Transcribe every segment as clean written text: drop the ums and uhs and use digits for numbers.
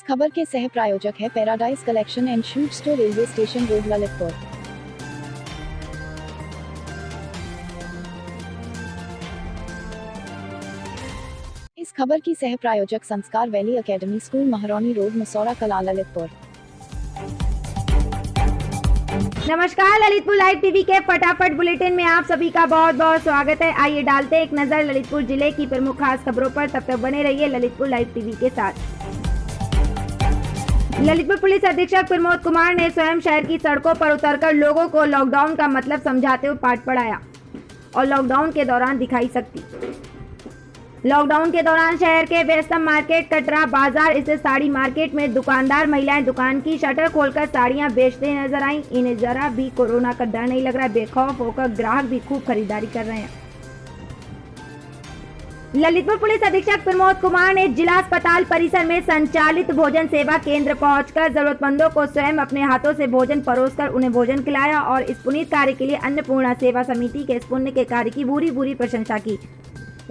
खबर के सह प्रायोजक है Paradise Collection and Suit Store, railway station road, Lalitpur. इस खबर की सह प्रायोजक Sanskar Valley Academy School, Mahroni road, Masaura Kala, Lalitpur. नमस्कार, ललितपुर लाइव टीवी के फटाफट बुलेटिन में आप सभी का बहुत बहुत स्वागत है। आइए डालते एक नजर ललितपुर जिले की प्रमुख खास खबरों पर। तब तक बने रहिए ललितपुर लाइव टीवी के साथ। ललितपुर पुलिस अधीक्षक प्रमोद कुमार ने स्वयं शहर की सड़कों पर उतरकर लोगों को लॉकडाउन का मतलब समझाते हुए पाठ पढ़ाया और लॉकडाउन के दौरान दिखाई सख्ती। लॉकडाउन के दौरान शहर के व्यस्तम मार्केट कटरा बाजार स्थित साड़ी मार्केट में दुकानदार महिलाएं दुकान की शटर खोलकर साड़ियां बेचते नजर आईं। इन्हें जरा भी कोरोना का डर नहीं लग रहा है। बेखौफ होकर ग्राहक भी खूब खरीदारी कर रहे हैं। ललितपुर पुलिस अधीक्षक प्रमोद कुमार ने जिला अस्पताल परिसर में संचालित भोजन सेवा केंद्र पहुंचकर जरूरतमंदों को स्वयं अपने हाथों से भोजन परोसकर उन्हें भोजन खिलाया और इस पुनीत कार्य के लिए अन्नपूर्णा सेवा समिति के इस पुण्य के कार्य की भूरी प्रशंसा की।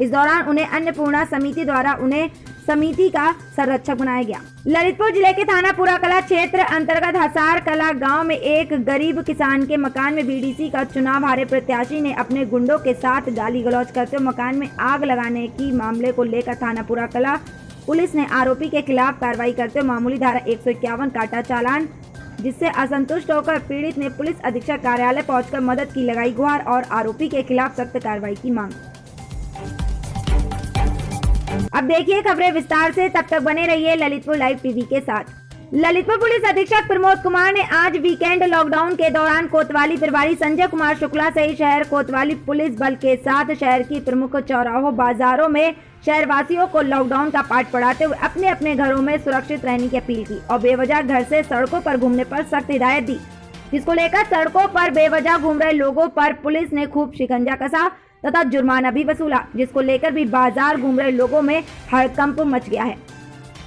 इस दौरान उन्हें अन्नपूर्णा समिति द्वारा उन्हें समिति का संरक्षक बनाया गया। ललितपुर जिले के थाना पुरा कला क्षेत्र अंतर्गत हसार कला गांव में एक गरीब किसान के मकान में बीडीसी का चुनाव हारे प्रत्याशी ने अपने गुंडों के साथ गाली गलौज करते हुए मकान में आग लगाने की मामले को लेकर थाना पुरा कला पुलिस ने आरोपी के खिलाफ कार्रवाई करते हुए मामूली धारा 151 काटा चालान, जिससे असंतुष्ट होकर पीड़ित ने पुलिस अधीक्षक कार्यालय पहुंचकर मदद की लगाई गुहार और आरोपी के खिलाफ सख्त कार्रवाई की मांग। अब देखिए खबरें विस्तार से। तब तक बने रहिए ललितपुर लाइव टीवी के साथ। ललितपुर पुलिस अधीक्षक प्रमोद कुमार ने आज वीकेंड लॉकडाउन के दौरान कोतवाली प्रभारी संजय कुमार शुक्ला सहित शहर कोतवाली पुलिस बल के साथ शहर की प्रमुख चौराहों बाजारों में शहरवासियों को लॉकडाउन का पाठ पढ़ाते हुए अपने अपने घरों में सुरक्षित रहने की अपील की और बेवजह घर से सड़कों पर घूमने पर सख्त हिदायत दी, जिसको लेकर सड़कों पर बेवजह घूम रहे लोगों पर पुलिस ने खूब शिकंजा कसा तथा जुर्माना भी वसूला, जिसको लेकर भी बाजार घूम रहे लोगों में हड़कंप मच गया है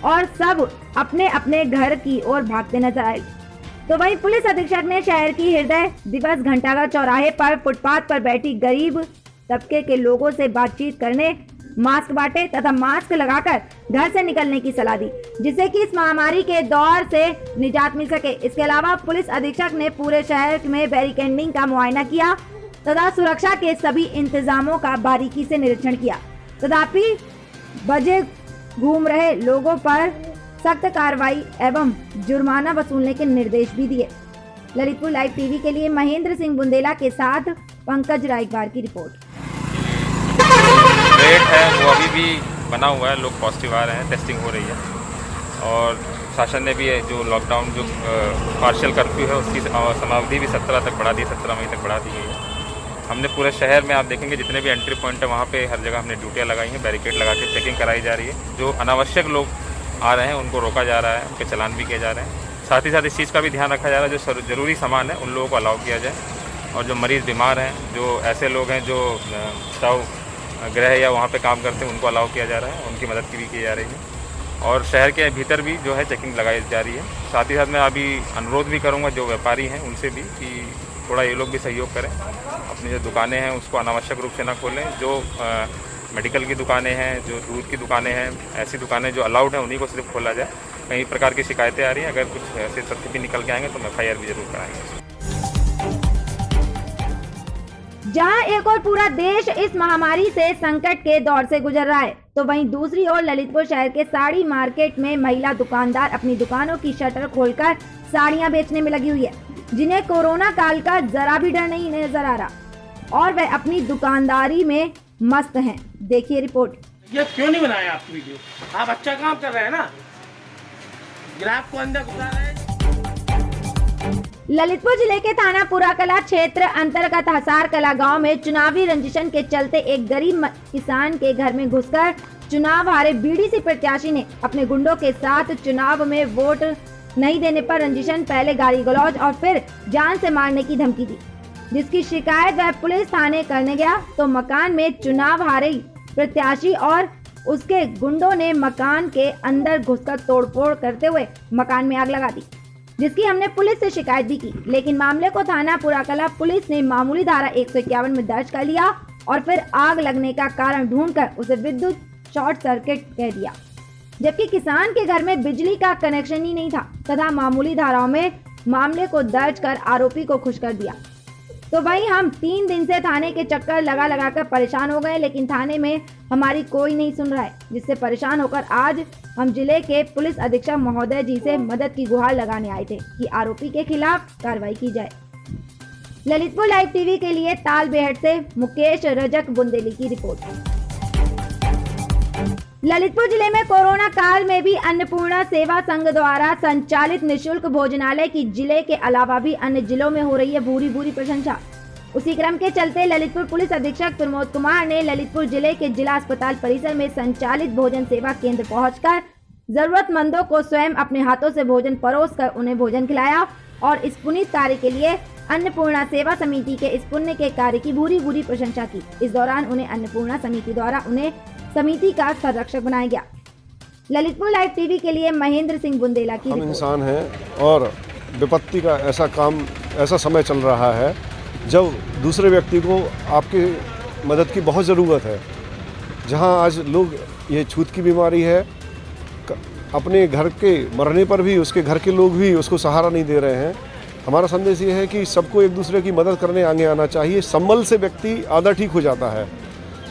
और सब अपने अपने घर की ओर भागते नजर आए। तो वहीं पुलिस अधीक्षक ने शहर की हृदय दिवस घंटाघर चौराहे पर फुटपाथ पर बैठी गरीब तबके के लोगों से बातचीत करने, मास्क बांटे तथा मास्क लगाकर घर से निकलने की सलाह दी, जिससे कि इस महामारी के दौर से निजात मिल सके। इसके अलावा पुलिस अधीक्षक ने पूरे शहर में बैरिकेडिंग का मुआयना किया तथा सुरक्षा के सभी इंतजामों का बारीकी से निरीक्षण किया। तथापि बजे घूम रहे लोगों पर सख्त कार्रवाई एवं जुर्माना वसूलने के निर्देश भी दिए। ललितपुर लाइव टीवी के लिए महेंद्र सिंह बुंदेला के साथ पंकज रायकवार की रिपोर्ट। रेट है वो अभी भी बना हुआ है, लोग पॉजिटिव आ रहे हैं, टेस्टिंग हो रही है और शासन ने भी जो लॉकडाउन जो पार्शियल कर्फ्यू है उसकी समावधि भी 17 तक बढ़ा दी, 17 मई तक बढ़ा दी गई है। हमने पूरे शहर में आप देखेंगे जितने भी एंट्री पॉइंट है वहाँ पे हर जगह हमने ड्यूटियाँ लगाई हैं, बैरिकेड लगा के चेकिंग कराई जा रही है। जो अनावश्यक लोग आ रहे हैं उनको रोका जा रहा है, उनके चालान भी किए जा रहे हैं। साथ ही साथ इस चीज़ का भी ध्यान रखा जा रहा है जो ज़रूरी सामान है उन लोगों को अलाउ किया जाए और जो मरीज़ बीमार हैं, जो ऐसे लोग हैं जो शव गृह या वहाँ पे काम करते हैं उनको अलाउ किया जा रहा है, उनकी मदद भी की जा रही है और शहर के भीतर भी जो है चेकिंग लगाई जा रही है। साथ ही साथ मैं अभी अनुरोध भी करूँगा जो व्यापारी हैं उनसे भी कि थोड़ा ये लोग भी सहयोग करें, अपनी जो दुकानें हैं उसको अनावश्यक रूप से ना खोलें। जो मेडिकल की दुकानें हैं, जो दूध की दुकानें हैं, ऐसी दुकानें जो अलाउड हैं उन्हीं को सिर्फ खोला जाए। कई प्रकार की शिकायतें आ रही हैं, अगर कुछ ऐसे तथ्य भी निकल के आएंगे तो FIR भी जरूर कराएंगे। जहां एक और पूरा देश इस महामारी से संकट के दौर से गुजर रहा है, तो वहीं दूसरी ओर ललितपुर शहर के साड़ी मार्केट में महिला दुकानदार अपनी दुकानों की शटर खोलकर साड़ियां बेचने में लगी हुई है, जिन्हें कोरोना काल का जरा भी डर नहीं नजर आ रहा और वह अपनी दुकानदारी में मस्त हैं। देखिए रिपोर्ट। ये क्यों नहीं बनाया आप वीडियो? आप अच्छा काम कर रहे हैं ना, ग्राहक को अंदर घुसा रहे हैं। ललितपुर जिले के थाना पुरा कला क्षेत्र अंतर्गत हसार कला गांव में चुनावी रंजिशन के चलते एक गरीब किसान के घर में घुसकर चुनाव हारे बीडीसी प्रत्याशी ने अपने गुंडों के साथ चुनाव में वोट नहीं देने पर रंजिशन, पहले गाली गलौज और फिर जान से मारने की धमकी दी, जिसकी शिकायत वह पुलिस थाने करने गया तो मकान में चुनाव हारे प्रत्याशी और उसके गुंडों ने मकान के अंदर घुसकर तोड़फोड़ करते हुए मकान में आग लगा दी, जिसकी हमने पुलिस से शिकायत भी की। लेकिन मामले को थाना पुरा कला पुलिस ने मामूली धारा 151 में दर्ज कर लिया और फिर आग लगने का कारण ढूंढकर उसे विद्युत शॉर्ट सर्किट कह दिया। जबकि किसान के घर में बिजली का कनेक्शन ही नहीं था तथा मामूली धाराओं में मामले को दर्ज कर आरोपी को खुश कर दिया। तो भाई हम 3 दिन से थाने के चक्कर लगा कर परेशान हो गए, लेकिन थाने में हमारी कोई नहीं सुन रहा है, जिससे परेशान होकर आज हम जिले के पुलिस अधीक्षक महोदय जी से मदद की गुहार लगाने आए थे कि आरोपी के खिलाफ कार्रवाई की जाए। ललितपुर लाइव टीवी के लिए तालबेहट से मुकेश रजक बुंदेली की रिपोर्ट। ललितपुर जिले में कोरोना काल में भी अन्नपूर्णा सेवा संघ द्वारा संचालित निशुल्क भोजनालय की जिले के अलावा भी अन्य जिलों में हो रही है भूरी प्रशंसा। उसी क्रम के चलते ललितपुर पुलिस अधीक्षक प्रमोद कुमार ने ललितपुर जिले के जिला अस्पताल परिसर में संचालित भोजन सेवा केंद्र पहुंचकर जरूरतमंदों को स्वयं अपने हाथों से भोजन परोसकर उन्हें भोजन खिलाया और इस पुनीत कार्य के लिए अन्नपूर्णा सेवा समिति के इस पुण्य के कार्य की भूरी प्रशंसा की। इस दौरान उन्हें अन्नपूर्णा समिति द्वारा उन्हें समिति का संरक्षक बनाया गया। ललितपुर लाइव टीवी के लिए महेंद्र सिंह बुंदेला की हम इंसान हैं और विपत्ति का ऐसा समय चल रहा है जब दूसरे व्यक्ति को आपकी मदद की बहुत ज़रूरत है। जहां आज लोग ये छूत की बीमारी है, अपने घर के मरने पर भी उसके घर के लोग भी उसको सहारा नहीं दे रहे हैं। हमारा संदेश ये है कि सबको एक दूसरे की मदद करने आगे आना चाहिए। संभल से व्यक्ति आधा ठीक हो जाता है।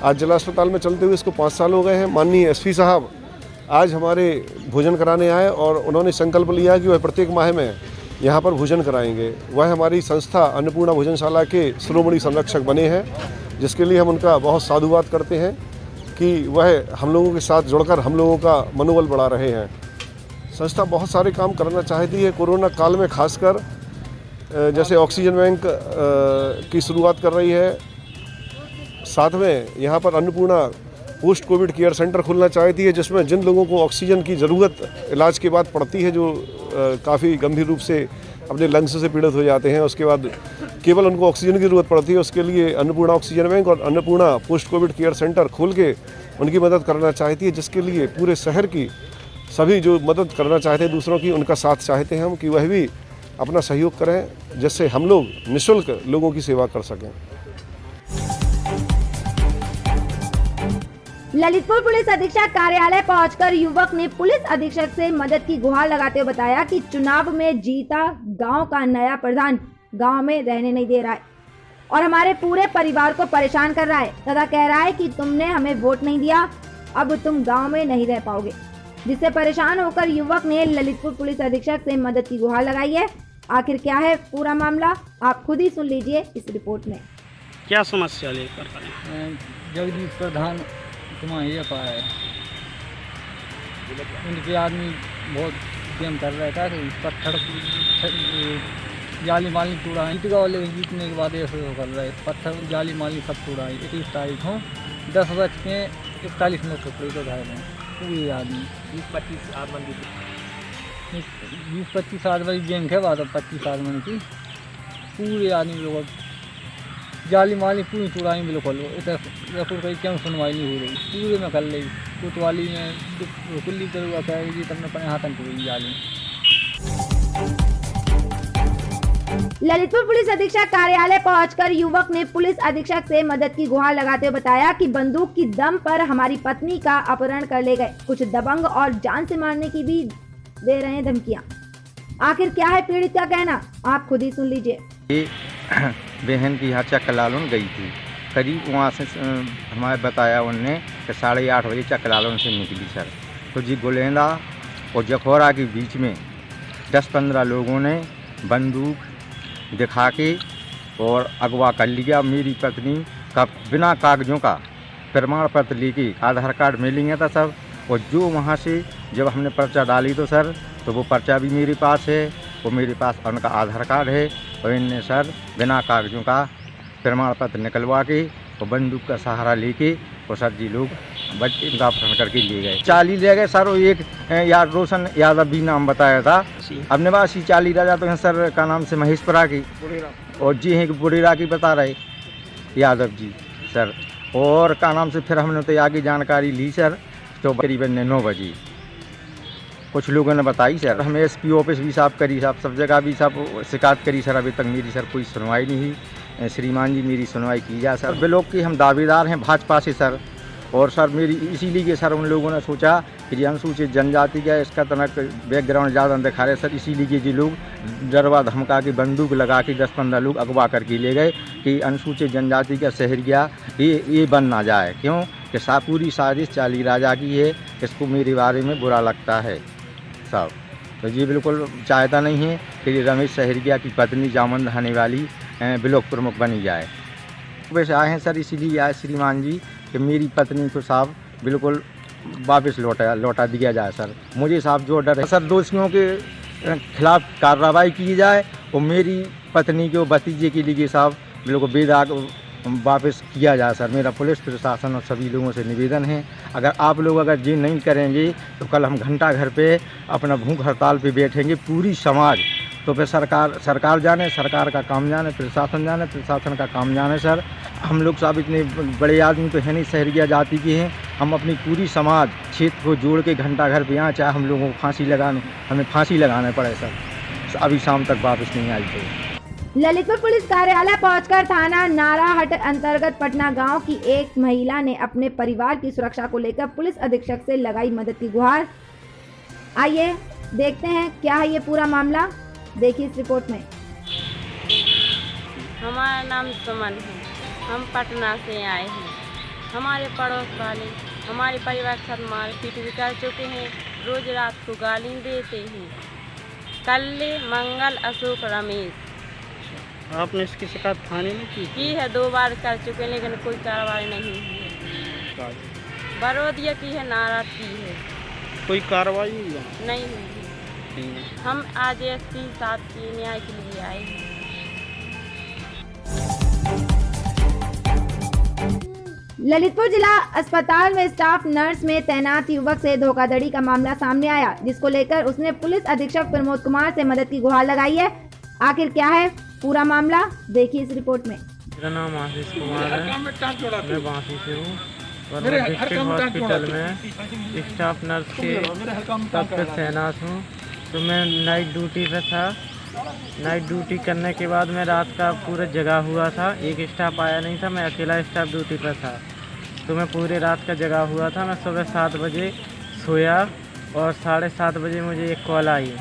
आज जिला अस्पताल में चलते हुए इसको 5 साल हो गए हैं। माननीय एसपी साहब आज हमारे भोजन कराने आए और उन्होंने संकल्प लिया कि वह प्रत्येक माह में यहाँ पर भोजन कराएंगे। वह हमारी संस्था अन्नपूर्णा भोजनशाला के श्रोमणी संरक्षक बने हैं, जिसके लिए हम उनका बहुत साधुवाद करते हैं कि वह हम लोगों के साथ जुड़कर हम लोगों का मनोबल बढ़ा रहे हैं। संस्था बहुत सारे काम करना चाहती है। कोरोना काल में खासकर जैसे ऑक्सीजन बैंक की शुरुआत कर रही है, साथ में यहाँ पर Annapurna post Covid care centre खुलना चाहती है, जिसमें जिन लोगों को ऑक्सीजन की ज़रूरत इलाज के बाद पड़ती है, जो काफ़ी गंभीर रूप से अपने लंग्स से पीड़ित हो जाते हैं, उसके बाद केवल उनको ऑक्सीजन की ज़रूरत पड़ती है, उसके लिए अन्नपूर्णा ऑक्सीजन बैंक और Annapurna post Covid care centre खोल के उनकी मदद करना चाहती है। जिसके लिए पूरे शहर की सभी जो मदद करना चाहते हैं दूसरों की, उनका साथ चाहते हैं हम कि वह भी अपना सहयोग करें, जिससे हम लोग निःशुल्क लोगों की सेवा कर सकें। ललितपुर पुलिस अधीक्षक कार्यालय पहुंचकर युवक ने पुलिस अधीक्षक से मदद की गुहार लगाते हुए बताया कि चुनाव में जीता गांव का नया प्रधान गांव में रहने नहीं दे रहा है और हमारे पूरे परिवार को परेशान कर रहा है तथा कह रहा है कि तुमने हमें वोट नहीं दिया, अब तुम गांव में नहीं रह पाओगे। जिससे परेशान होकर युवक ने ललितपुर पुलिस अधीक्षक से मदद की गुहार लगाई है। आखिर क्या है पूरा मामला, आप खुद ही सुन लीजिए इस रिपोर्ट में। क्या समस्या लेकर जगदीश प्रधान तुम्हारा ये पाया है, उनके आदमी बहुत गेम कर रहा था कि पत्थर जाली माली टूड़ा है। वाले जीतने के बाद ऐसे कर रहे पत्थर जाली माली सब टूड़ा है। 21 तारीख को 10:41 टुकड़े को घायल हैं पूरे आदमी। 20-25 आदमी गेम के बाद 25 आदमी की पूरे आदमी लोग जाली माली पूरी चुड़ाई बिल्कुल इधर क्यों सुनवाई नहीं हो रही, पूरे में कर ली कोतवाली में कुल्ली करूँगा कहेगी तुमने अपने हाथन टूरी जाली। ललितपुर पुलिस अधीक्षक कार्यालय पहुंचकर युवक ने पुलिस अधीक्षक से मदद की गुहार लगाते हुए बताया कि बंदूक की दम पर हमारी पत्नी का अपहरण कर ले गए, कुछ दबंग और जान से मारने की भी दे रहे हैं धमकियां। आखिर क्या है पीड़ित का कहना, आप खुद ही सुन लीजिए। बहन की यहाँ चकलालून गई थी, करीब वहाँ से हमारे बताया उनने कि 8:30 बजे चकलालून से निकली सर। तो जी गुलेंदा और जखौरा के बीच में 10-15 लोगों ने बंदूक दिखा के और अगवा कर लिया। मेरी पत्नी का बिना कागजों का प्रमाण पत्र लेके आधार कार्ड में लिया था सब, और जो वहाँ से जब हमने पर्चा डाली तो सर तो वो पर्चा भी मेरे पास है, वो मेरे पास उनका आधार कार्ड है, और इनने सर बिना कागजों का प्रमाण पत्र निकलवा के और बंदूक का सहारा लेके और सर जी लोग इनका अपहरण करके ले गए। 40 ले गए सर, और एक यार रोशन यादव भी नाम बताया था। अब निवासी 40 राजा तो हैं सर का नाम से महेशपुरा की, और जी हैं बुढ़ेरा की बता रहे यादव जी सर। और का नाम से फिर हमने तो आगे जानकारी ली सर, तो करीबन 9 बजे कुछ लोगों ने बताई सर। हमें एसपी ऑफिस भी साफ करी साहब, सब जगह भी सब शिकायत करी सर, अभी तक मेरी सर कोई सुनवाई नहीं हुई। श्रीमान जी मेरी सुनवाई की जाए सर। ब्लॉक के हम दावेदार हैं भाजपा से सर, और सर मेरी इसीलिए सर उन लोगों ने सोचा कि ये अनुसूचित जनजाति का इसका तनक बैकग्राउंड ज़्यादा दिखा रहे सर, इसीलिए ये लोग डरवा धमका के बंदूक लगा के 10-15 लोग अगवा करके ले गए कि अनुसूचित जनजाति का शहरिया ये बन ना जाए। क्यों कि पूरी साजिश चाली राजा की है, इसको मेरे बारे में बुरा लगता है साहब। तो ये बिल्कुल चाहता नहीं है कि रमेश शहरिया की पत्नी जामन रहने वाली ब्लॉक प्रमुख बनी जाए। वैसे आए हैं सर इसीलिए आए श्रीमान जी कि मेरी पत्नी को साहब बिल्कुल वापस लौटा दिया जाए सर। मुझे साहब जो डर है सर दोषियों के खिलाफ कार्रवाई की जाए और मेरी पत्नी के भतीजे के लिए साहब बिल्कुल बेदाग वापस किया जाए सर। मेरा पुलिस प्रशासन और सभी लोगों से निवेदन है, अगर आप लोग अगर ये नहीं करेंगे तो कल हम घंटा घर पे अपना भूख हड़ताल पे बैठेंगे पूरी समाज। तो फिर सरकार जाने, सरकार का काम जाने, प्रशासन का काम जाने सर। हम लोग साहब इतने बड़े आदमी तो है नहीं शहरिया जाति के हैं, हम अपनी पूरी समाज क्षेत्र को जोड़ के घंटा घर पे यहाँ चाहे हम लोगों को हमें फांसी लगाना पड़े सर, अभी शाम तक वापस नहीं आई तो। ललितपुर पुलिस कार्यालय पहुंचकर थाना नाराहट अंतर्गत पटना गांव की एक महिला ने अपने परिवार की सुरक्षा को लेकर पुलिस अधीक्षक से लगाई मदद की गुहार। आइए देखते हैं क्या है ये पूरा मामला, देखिए इस रिपोर्ट में। हमारा नाम सुमन है, हम पटना से आए हैं। हमारे पड़ोस वाले हमारे परिवार के साथ मारपीट भी कर चुके हैं, रोज रात को गाली देते हैं। कल्ले मंगल अशोक रमेश। आपने इसकी शिकायत थाने में की है? 2 बार कर चुके हैं लेकिन कोई कार्रवाई नहीं हुई है। बरोदिया की है, नाराज की है, कोई कार्रवाई नहीं हुई। हम आज एसपी साहब के न्याय के लिए आए हैं। ललितपुर जिला अस्पताल में स्टाफ नर्स में तैनात युवक से धोखाधड़ी का मामला सामने आया, जिसको लेकर उसने पुलिस अधीक्षक प्रमोद कुमार से मदद की गुहार लगाई है। आखिर क्या है पूरा मामला, देखिए इस रिपोर्ट में। मेरा नाम आशीष कुमार है, मैं बांसी से हूँ और मैं डिस्ट्रिक्ट हॉस्पिटल में स्टाफ नर्स के पद पर तैनात हूँ। तो मैं नाइट ड्यूटी पे था। नाइट ड्यूटी करने के बाद मैं रात का पूरा जगा हुआ था, एक स्टाफ आया नहीं था, मैं अकेला स्टाफ ड्यूटी पर था। तो मैं पूरे रात का जगा हुआ था। मैं सुबह 7 बजे सोया और 7:30 बजे मुझे एक कॉल आई।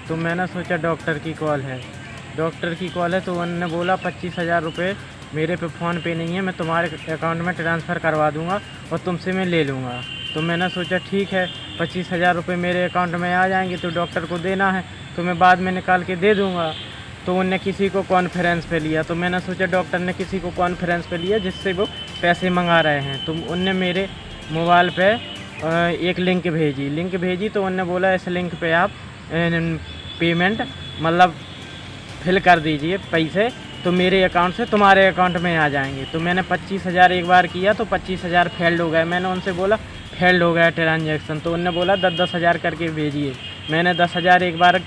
तो मैंने सोचा डॉक्टर की कॉल है, तो उन्होंने बोला 25,000 रुपये मेरे पे फ़ोन पे नहीं है, मैं तुम्हारे अकाउंट में ट्रांसफ़र करवा दूंगा और तुमसे मैं ले लूँगा। तो मैंने सोचा ठीक है 25,000 रुपये मेरे अकाउंट में आ जाएंगे तो डॉक्टर को देना है तो मैं बाद में निकाल के दे दूँगा। तो उनने किसी को कॉन्फ्रेंस पे लिया, तो मैंने सोचा डॉक्टर ने किसी को कॉन्फ्रेंस पे लिया जिससे वो पैसे मंगा रहे हैं। तो उनने मेरे मोबाइल पे एक लिंक भेजी तो उनने बोला इस लिंक पे आप पेमेंट मतलब फिल कर दीजिए पैसे, तो मेरे अकाउंट से तुम्हारे अकाउंट में आ जाएंगे। तो मैंने 25,000 एक बार किया तो 25,000 फेल्ड हो गए। मैंने उनसे बोला फेल्ड हो गया ट्रांजैक्शन, तो उनने बोला 10,000 करके भेजिए। मैंने 10,000 एक बार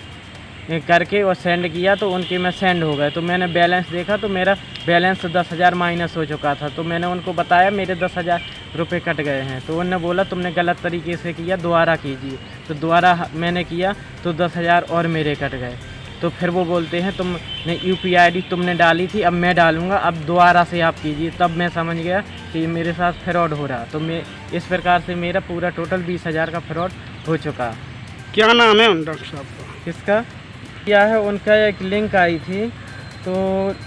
करके और सेंड किया तो उनके में सेंड हो गए। तो मैंने बैलेंस देखा तो मेरा बैलेंस 10,000 माइनस हो चुका था। तो मैंने उनको बताया मेरे 10,000 रुपये कट गए हैं। तो उन्होंने बोला तुमने गलत तरीके से किया, दोबारा कीजिए। तो दोबारा मैंने किया तो 10,000 और मेरे कट गए। तो फिर वो बोलते हैं तुमने UPI ID तुमने डाली थी, अब मैं डालूँगा, अब दोबारा से आप कीजिए। तब मैं समझ गया कि मेरे साथ फ्रॉड हो रहा। तो मैं इस प्रकार से मेरा पूरा टोटल 20,000 का फ्रॉड हो चुका। क्या नाम है उन डॉक्टर साहब का? किसका क्या है? उनका एक लिंक आई थी, तो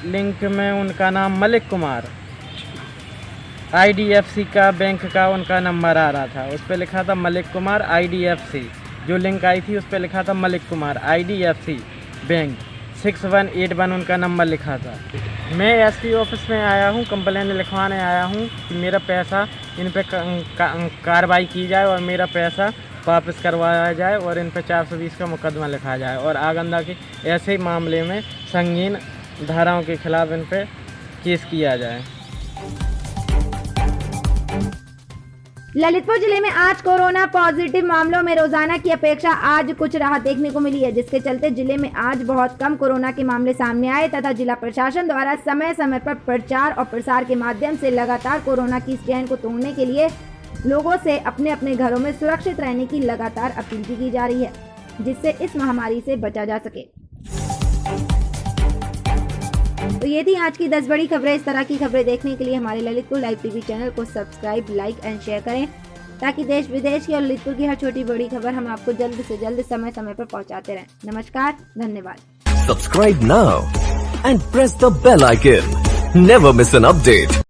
लिंक में उनका नाम मलिक कुमार, IDFC का बैंक का उनका नंबर आ रहा था, उस पर लिखा था मलिक कुमार IDFC। जो लिंक आई थी उस पर लिखा था मलिक कुमार IDFC बैंक 6181 उनका नंबर लिखा था। मैं SP ऑफिस में आया हूँ, कंप्लेन लिखवाने आया हूँ कि मेरा पैसा इन पे कार्रवाई की जाए और मेरा पैसा वापस करवाया जाए और इन पे 420 का मुकदमा लिखा जाए और आगंदा के ऐसे ही मामले में संगीन धाराओं के खिलाफ इन पे केस किया जाए। ललितपुर जिले में आज कोरोना पॉजिटिव मामलों में रोजाना की अपेक्षा आज कुछ राहत देखने को मिली है, जिसके चलते जिले में आज बहुत कम कोरोना के मामले सामने आए तथा जिला प्रशासन द्वारा समय समय पर प्रचार और प्रसार के माध्यम से लगातार कोरोना की चेन को तोड़ने के लिए लोगों से अपने अपने घरों में सुरक्षित रहने की लगातार अपील की जा रही है, जिससे इस महामारी से बचा जा सके। तो ये थी आज की 10 बड़ी खबरें। इस तरह की खबरें देखने के लिए हमारे ललितपुर लाइव टीवी चैनल को सब्सक्राइब, लाइक एंड शेयर करें, ताकि देश विदेश की और ललितपुर की हर छोटी बड़ी खबर हम आपको जल्द से जल्द समय समय पर पहुंचाते रहें। नमस्कार, धन्यवाद। Subscribe now and press the bell icon. Never miss an update.